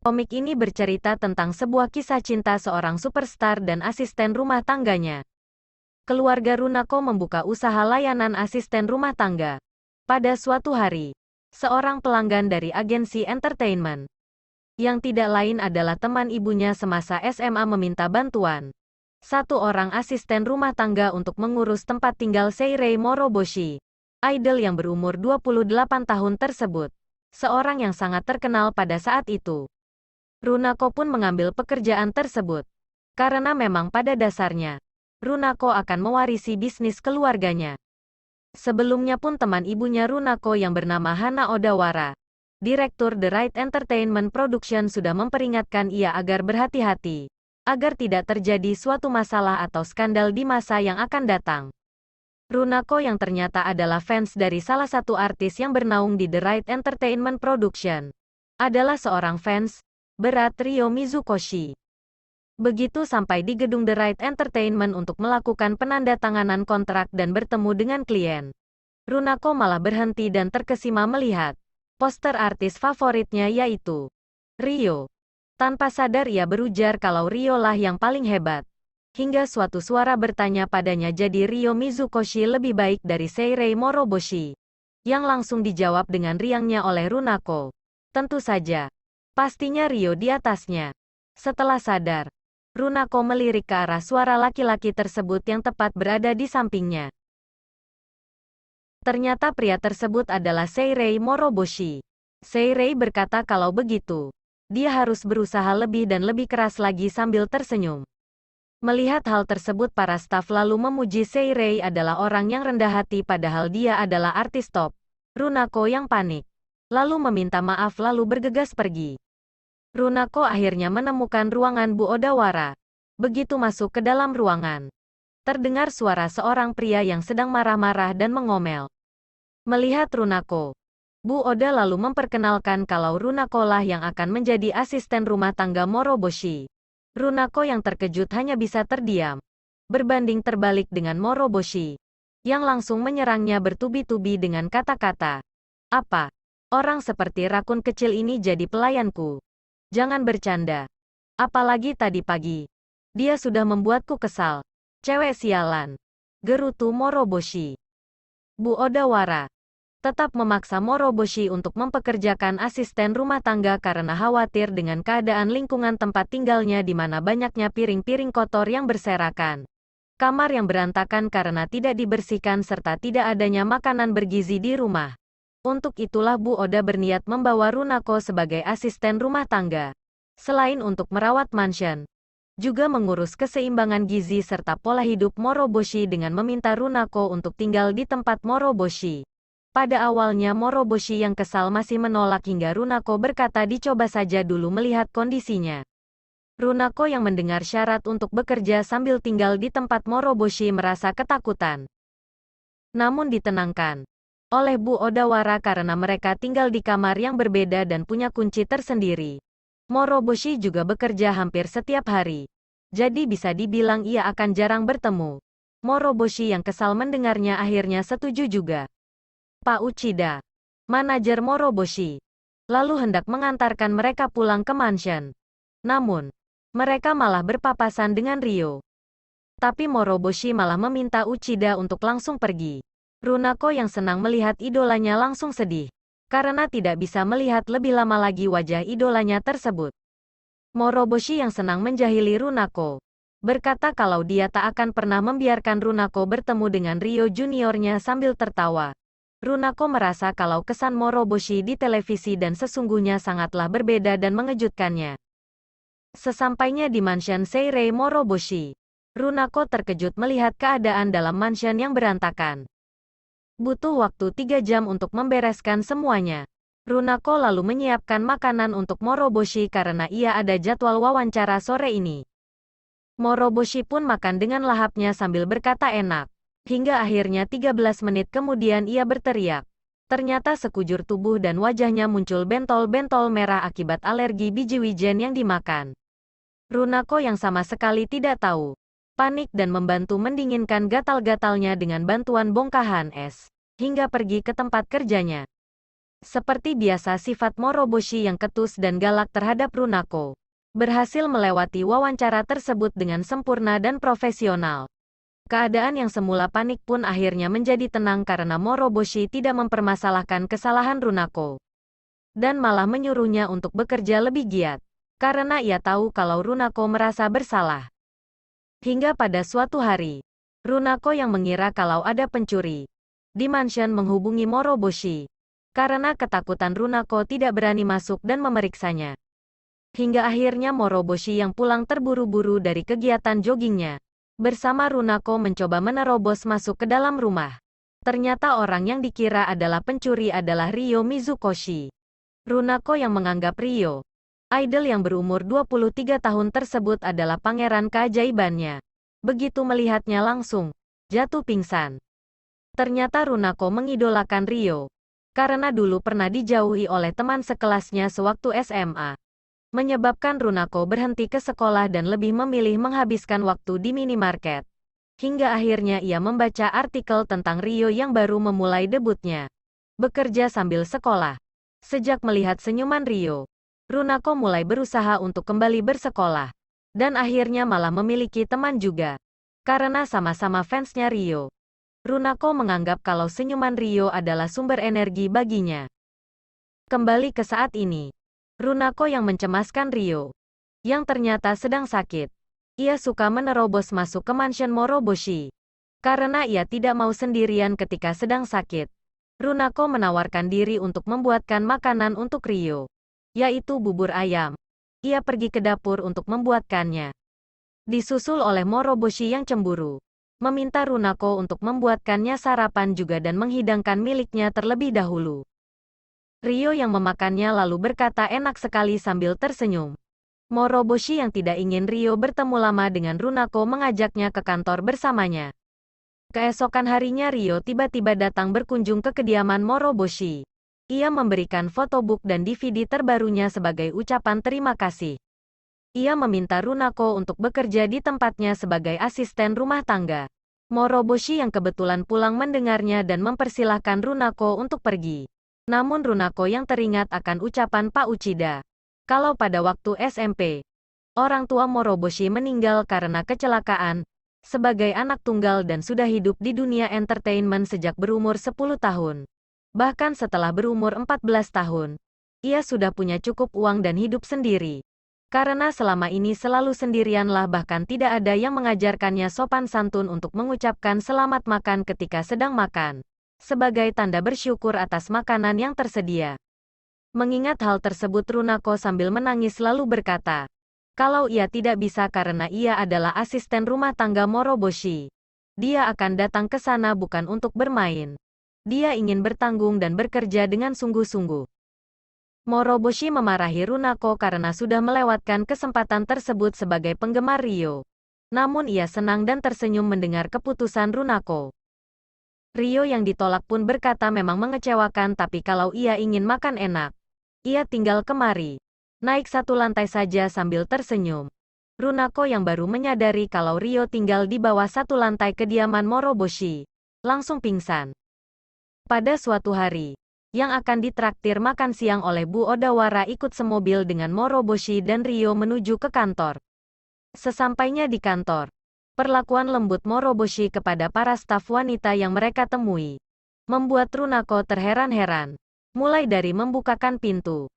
Komik ini bercerita tentang sebuah kisah cinta seorang superstar dan asisten rumah tangganya. Keluarga Runako membuka usaha layanan asisten rumah tangga. Pada suatu hari, seorang pelanggan dari agensi entertainment, yang tidak lain adalah teman ibunya semasa SMA, meminta bantuan satu orang asisten rumah tangga untuk mengurus tempat tinggal Seirei Moroboshi, idol yang berumur 28 tahun tersebut, seorang yang sangat terkenal pada saat itu. Runako pun mengambil pekerjaan tersebut, karena memang pada dasarnya, Runako akan mewarisi bisnis keluarganya. Sebelumnya pun teman ibunya Runako yang bernama Hana Odawara, Direktur The Right Entertainment Production, sudah memperingatkan ia agar berhati-hati, agar tidak terjadi suatu masalah atau skandal di masa yang akan datang. Runako yang ternyata adalah fans dari salah satu artis yang bernaung di The Right Entertainment Production, adalah seorang fans berat Ryo Mizukoshi. Begitu sampai di gedung The Right Entertainment untuk melakukan penandatanganan kontrak dan bertemu dengan klien, Runako malah berhenti dan terkesima melihat poster artis favoritnya, yaitu Ryo. Tanpa sadar ia berujar kalau Ryo lah yang paling hebat. Hingga suatu suara bertanya padanya, jadi Ryo Mizukoshi lebih baik dari Seirei Moroboshi? Yang langsung dijawab dengan riangnya oleh Runako, tentu saja. Pastinya Ryo di atasnya. Setelah sadar, Runako melirik ke arah suara laki-laki tersebut yang tepat berada di sampingnya. Ternyata pria tersebut adalah Seirei Moroboshi. Seirei berkata kalau begitu, dia harus berusaha lebih dan lebih keras lagi sambil tersenyum. Melihat hal tersebut, para staf lalu memuji Seirei adalah orang yang rendah hati padahal dia adalah artis top. Runako yang panik, lalu meminta maaf lalu bergegas pergi. Runako akhirnya menemukan ruangan Bu Odawara. Begitu masuk ke dalam ruangan, terdengar suara seorang pria yang sedang marah-marah dan mengomel. Melihat Runako, Bu Oda lalu memperkenalkan kalau Runako lah yang akan menjadi asisten rumah tangga Moroboshi. Runako yang terkejut hanya bisa terdiam, berbanding terbalik dengan Moroboshi, yang langsung menyerangnya bertubi-tubi dengan kata-kata, "Apa? Orang seperti rakun kecil ini jadi pelayanku? Jangan bercanda. Apalagi tadi pagi, dia sudah membuatku kesal. Cewek sialan." Gerutu Moroboshi. Bu Odawara tetap memaksa Moroboshi untuk mempekerjakan asisten rumah tangga karena khawatir dengan keadaan lingkungan tempat tinggalnya di mana banyaknya piring-piring kotor yang berserakan, kamar yang berantakan karena tidak dibersihkan serta tidak adanya makanan bergizi di rumah. Untuk itulah Bu Oda berniat membawa Runako sebagai asisten rumah tangga. Selain untuk merawat mansion, juga mengurus keseimbangan gizi serta pola hidup Moroboshi dengan meminta Runako untuk tinggal di tempat Moroboshi. Pada awalnya Moroboshi yang kesal masih menolak hingga Runako berkata dicoba saja dulu melihat kondisinya. Runako yang mendengar syarat untuk bekerja sambil tinggal di tempat Moroboshi merasa ketakutan. Namun ditenangkan oleh Bu Odawara karena mereka tinggal di kamar yang berbeda dan punya kunci tersendiri. Moroboshi juga bekerja hampir setiap hari, jadi bisa dibilang ia akan jarang bertemu. Moroboshi yang kesal mendengarnya akhirnya setuju juga. Pak Uchida, manajer Moroboshi, lalu hendak mengantarkan mereka pulang ke mansion. Namun, mereka malah berpapasan dengan Ryo. Tapi Moroboshi malah meminta Uchida untuk langsung pergi. Runako yang senang melihat idolanya langsung sedih, karena tidak bisa melihat lebih lama lagi wajah idolanya tersebut. Moroboshi yang senang menjahili Runako, berkata kalau dia tak akan pernah membiarkan Runako bertemu dengan Ryo juniornya sambil tertawa. Runako merasa kalau kesan Moroboshi di televisi dan sesungguhnya sangatlah berbeda dan mengejutkannya. Sesampainya di mansion Seirei Moroboshi, Runako terkejut melihat keadaan dalam mansion yang berantakan. Butuh waktu 3 jam untuk membereskan semuanya. Runako lalu menyiapkan makanan untuk Moroboshi karena ia ada jadwal wawancara sore ini. Moroboshi pun makan dengan lahapnya sambil berkata enak. Hingga akhirnya 13 menit kemudian ia berteriak. Ternyata sekujur tubuh dan wajahnya muncul bentol-bentol merah akibat alergi biji wijen yang dimakan. Runako yang sama sekali tidak tahu, panik dan membantu mendinginkan gatal-gatalnya dengan bantuan bongkahan es, hingga pergi ke tempat kerjanya. Seperti biasa sifat Moroboshi yang ketus dan galak terhadap Runako berhasil melewati wawancara tersebut dengan sempurna dan profesional. Keadaan yang semula panik pun akhirnya menjadi tenang karena Moroboshi tidak mempermasalahkan kesalahan Runako. Dan malah menyuruhnya untuk bekerja lebih giat. Karena ia tahu kalau Runako merasa bersalah. Hingga pada suatu hari, Runako yang mengira kalau ada pencuri di mansion menghubungi Moroboshi. Karena ketakutan Runako tidak berani masuk dan memeriksanya. Hingga akhirnya Moroboshi yang pulang terburu-buru dari kegiatan joggingnya bersama Runako mencoba menerobos masuk ke dalam rumah. Ternyata orang yang dikira adalah pencuri adalah Ryo Mizukoshi. Runako yang menganggap Ryo, idol yang berumur 23 tahun tersebut adalah pangeran keajaibannya. Begitu melihatnya langsung jatuh pingsan. Ternyata Runako mengidolakan Ryo karena dulu pernah dijauhi oleh teman sekelasnya sewaktu SMA. Menyebabkan Runako berhenti ke sekolah dan lebih memilih menghabiskan waktu di minimarket. Hingga akhirnya ia membaca artikel tentang Ryo yang baru memulai debutnya. Bekerja sambil sekolah. Sejak melihat senyuman Ryo, Runako mulai berusaha untuk kembali bersekolah. Dan akhirnya malah memiliki teman juga. Karena sama-sama fansnya Ryo. Runako menganggap kalau senyuman Ryo adalah sumber energi baginya. Kembali ke saat ini. Runako yang mencemaskan Ryo, yang ternyata sedang sakit. Ia suka menerobos masuk ke mansion Moroboshi. Karena ia tidak mau sendirian ketika sedang sakit. Runako menawarkan diri untuk membuatkan makanan untuk Ryo, yaitu bubur ayam. Ia pergi ke dapur untuk membuatkannya. Disusul oleh Moroboshi yang cemburu, meminta Runako untuk membuatkannya sarapan juga dan menghidangkan miliknya terlebih dahulu. Ryo yang memakannya lalu berkata enak sekali sambil tersenyum. Moroboshi yang tidak ingin Ryo bertemu lama dengan Runako mengajaknya ke kantor bersamanya. Keesokan harinya Ryo tiba-tiba datang berkunjung ke kediaman Moroboshi. Ia memberikan fotobook dan DVD terbarunya sebagai ucapan terima kasih. Ia meminta Runako untuk bekerja di tempatnya sebagai asisten rumah tangga. Moroboshi yang kebetulan pulang mendengarnya dan mempersilahkan Runako untuk pergi. Namun Runako yang teringat akan ucapan Pak Uchida. Kalau pada waktu SMP, orang tua Moroboshi meninggal karena kecelakaan, sebagai anak tunggal dan sudah hidup di dunia entertainment sejak berumur 10 tahun. Bahkan setelah berumur 14 tahun, ia sudah punya cukup uang dan hidup sendiri. Karena selama ini selalu sendirianlah bahkan tidak ada yang mengajarkannya sopan santun untuk mengucapkan selamat makan ketika sedang makan. Sebagai tanda bersyukur atas makanan yang tersedia. Mengingat hal tersebut Runako sambil menangis lalu berkata, kalau ia tidak bisa karena ia adalah asisten rumah tangga Moroboshi. Dia akan datang ke sana bukan untuk bermain. Dia ingin bertanggung dan bekerja dengan sungguh-sungguh. Moroboshi memarahi Runako karena sudah melewatkan kesempatan tersebut sebagai penggemar Ryo. Namun ia senang dan tersenyum mendengar keputusan Runako. Ryo yang ditolak pun berkata memang mengecewakan tapi kalau ia ingin makan enak, ia tinggal kemari. Naik satu lantai saja sambil tersenyum. Runako yang baru menyadari kalau Ryo tinggal di bawah satu lantai kediaman Moroboshi, langsung pingsan. Pada suatu hari, yang akan ditraktir makan siang oleh Bu Odawara ikut semobil dengan Moroboshi dan Ryo menuju ke kantor. Sesampainya di kantor, perlakuan lembut Moroboshi kepada para staf wanita yang mereka temui membuat Runako terheran-heran. Mulai dari membukakan pintu,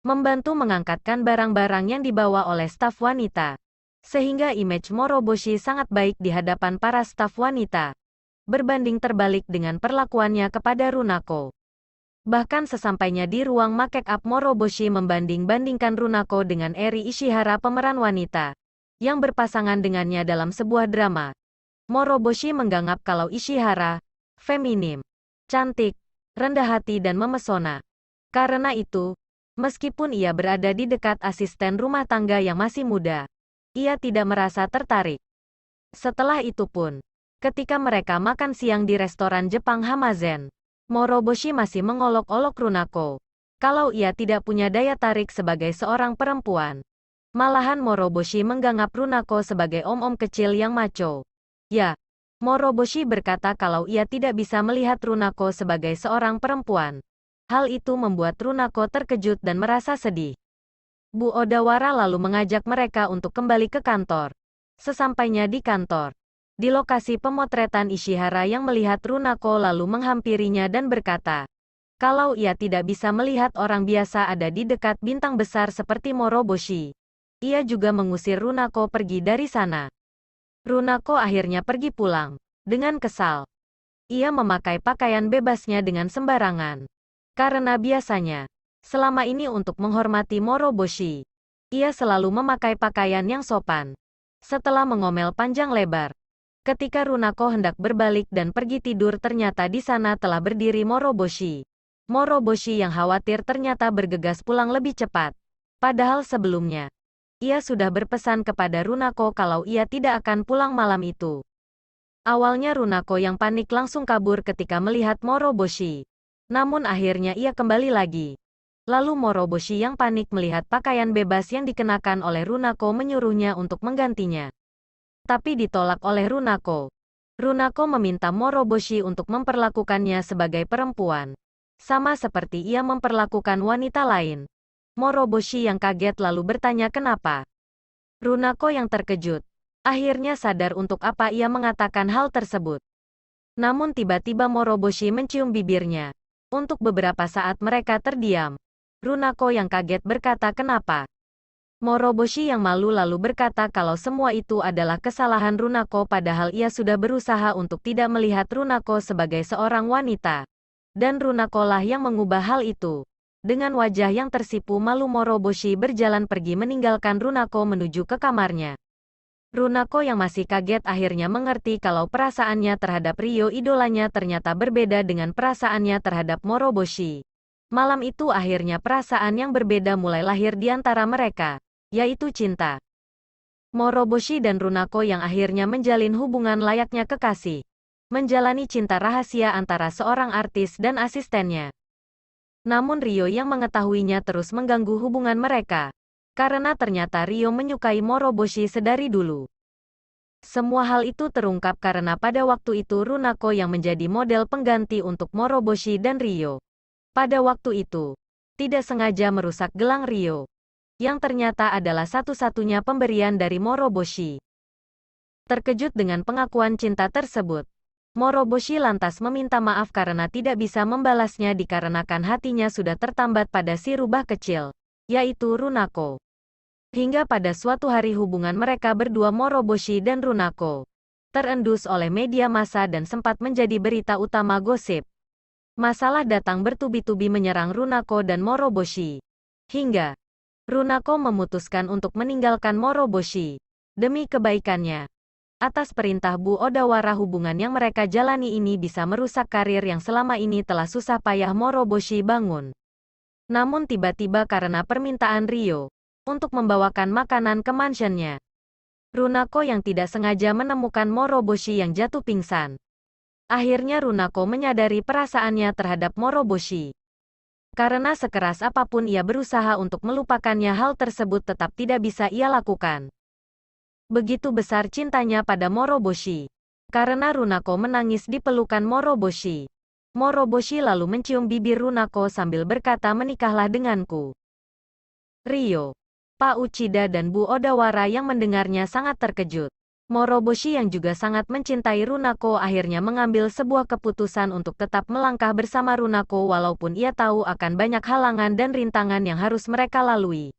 membantu mengangkatkan barang-barang yang dibawa oleh staf wanita, sehingga image Moroboshi sangat baik di hadapan para staf wanita, berbanding terbalik dengan perlakuannya kepada Runako. Bahkan sesampainya di ruang make-up Moroboshi membanding-bandingkan Runako dengan Eri Ishihara pemeran wanita yang berpasangan dengannya dalam sebuah drama. Moroboshi menganggap kalau Ishihara feminim, cantik, rendah hati dan memesona. Karena itu, meskipun ia berada di dekat asisten rumah tangga yang masih muda, ia tidak merasa tertarik. Setelah itu pun, ketika mereka makan siang di restoran Jepang Hamazen, Moroboshi masih mengolok-olok Runako kalau ia tidak punya daya tarik sebagai seorang perempuan. Malahan Moroboshi menganggap Runako sebagai om-om kecil yang macho. Ya, Moroboshi berkata kalau ia tidak bisa melihat Runako sebagai seorang perempuan. Hal itu membuat Runako terkejut dan merasa sedih. Bu Odawara lalu mengajak mereka untuk kembali ke kantor. Sesampainya di kantor, di lokasi pemotretan Ishihara yang melihat Runako lalu menghampirinya dan berkata, kalau ia tidak bisa melihat orang biasa ada di dekat bintang besar seperti Moroboshi, ia juga mengusir Runako pergi dari sana. Runako akhirnya pergi pulang. Dengan kesal, ia memakai pakaian bebasnya dengan sembarangan. Karena biasanya, selama ini untuk menghormati Moroboshi, ia selalu memakai pakaian yang sopan. Setelah mengomel panjang lebar, ketika Runako hendak berbalik dan pergi tidur ternyata di sana telah berdiri Moroboshi. Moroboshi yang khawatir ternyata bergegas pulang lebih cepat. Padahal sebelumnya, ia sudah berpesan kepada Runako kalau ia tidak akan pulang malam itu. Awalnya Runako yang panik langsung kabur ketika melihat Moroboshi. Namun akhirnya ia kembali lagi. Lalu Moroboshi yang panik melihat pakaian bebas yang dikenakan oleh Runako menyuruhnya untuk menggantinya. Tapi ditolak oleh Runako. Runako meminta Moroboshi untuk memperlakukannya sebagai perempuan. Sama seperti ia memperlakukan wanita lain. Moroboshi yang kaget lalu bertanya kenapa. Runako yang terkejut. Akhirnya sadar untuk apa ia mengatakan hal tersebut. Namun tiba-tiba Moroboshi mencium bibirnya. Untuk beberapa saat mereka terdiam. Runako yang kaget berkata kenapa. Moroboshi yang malu lalu berkata kalau semua itu adalah kesalahan Runako padahal ia sudah berusaha untuk tidak melihat Runako sebagai seorang wanita. Dan Runako lah yang mengubah hal itu. Dengan wajah yang tersipu malu Moroboshi berjalan pergi meninggalkan Runako menuju ke kamarnya. Runako yang masih kaget akhirnya mengerti kalau perasaannya terhadap Ryo idolanya ternyata berbeda dengan perasaannya terhadap Moroboshi. Malam itu akhirnya perasaan yang berbeda mulai lahir di antara mereka, yaitu cinta. Moroboshi dan Runako yang akhirnya menjalin hubungan layaknya kekasih. Menjalani cinta rahasia antara seorang artis dan asistennya. Namun Ryo yang mengetahuinya terus mengganggu hubungan mereka. Karena ternyata Ryo menyukai Moroboshi sedari dulu. Semua hal itu terungkap karena pada waktu itu Runako yang menjadi model pengganti untuk Moroboshi dan Ryo. Pada waktu itu, tidak sengaja merusak gelang Ryo. Yang ternyata adalah satu-satunya pemberian dari Moroboshi. Terkejut dengan pengakuan cinta tersebut, Moroboshi lantas meminta maaf karena tidak bisa membalasnya dikarenakan hatinya sudah tertambat pada si rubah kecil, yaitu Runako. Hingga pada suatu hari hubungan mereka berdua Moroboshi dan Runako terendus oleh media massa dan sempat menjadi berita utama gosip. Masalah datang bertubi-tubi menyerang Runako dan Moroboshi. Hingga Runako memutuskan untuk meninggalkan Moroboshi demi kebaikannya. Atas perintah Bu Odawara hubungan yang mereka jalani ini bisa merusak karir yang selama ini telah susah payah Moroboshi bangun. Namun tiba-tiba karena permintaan Ryo untuk membawakan makanan ke mansionnya, Runako yang tidak sengaja menemukan Moroboshi yang jatuh pingsan. Akhirnya Runako menyadari perasaannya terhadap Moroboshi. Karena sekeras apapun ia berusaha untuk melupakannya hal tersebut tetap tidak bisa ia lakukan. Begitu besar cintanya pada Moroboshi. Karena Runako menangis di pelukan Moroboshi. Moroboshi lalu mencium bibir Runako sambil berkata menikahlah denganku. Ryo, Pak Uchida dan Bu Odawara yang mendengarnya sangat terkejut. Moroboshi yang juga sangat mencintai Runako akhirnya mengambil sebuah keputusan untuk tetap melangkah bersama Runako walaupun ia tahu akan banyak halangan dan rintangan yang harus mereka lalui.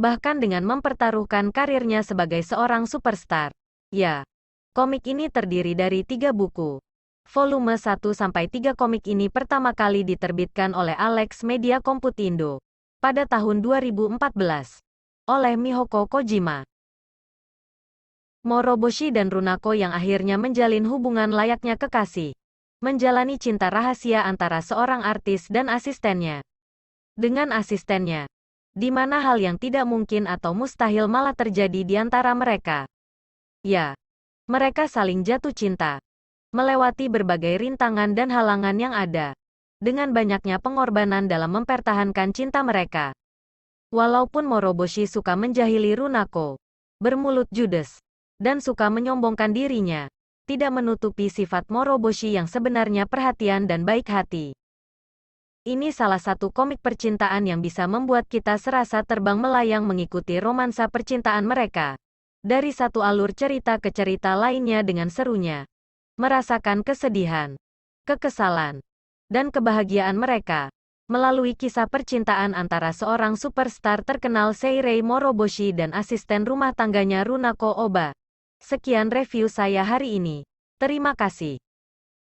Bahkan dengan mempertaruhkan karirnya sebagai seorang superstar. Ya, komik ini terdiri dari 3 buku. Volume 1-3 komik ini pertama kali diterbitkan oleh Alex Media Komputindo pada tahun 2014 oleh Mihoko Kojima. Moroboshi dan Runako yang akhirnya menjalin hubungan layaknya kekasih. Menjalani cinta rahasia antara seorang artis dan asistennya. Dengan asistennya, di mana hal yang tidak mungkin atau mustahil malah terjadi di antara mereka. Ya, mereka saling jatuh cinta. Melewati berbagai rintangan dan halangan yang ada. Dengan banyaknya pengorbanan dalam mempertahankan cinta mereka. Walaupun Moroboshi suka menjahili Runako, bermulut judes, dan suka menyombongkan dirinya, tidak menutupi sifat Moroboshi yang sebenarnya perhatian dan baik hati. Ini salah satu komik percintaan yang bisa membuat kita serasa terbang melayang mengikuti romansa percintaan mereka. Dari satu alur cerita ke cerita lainnya dengan serunya. Merasakan kesedihan, kekesalan, dan kebahagiaan mereka. Melalui kisah percintaan antara seorang superstar terkenal Seirei Moroboshi dan asisten rumah tangganya Runako Oba. Sekian review saya hari ini. Terima kasih.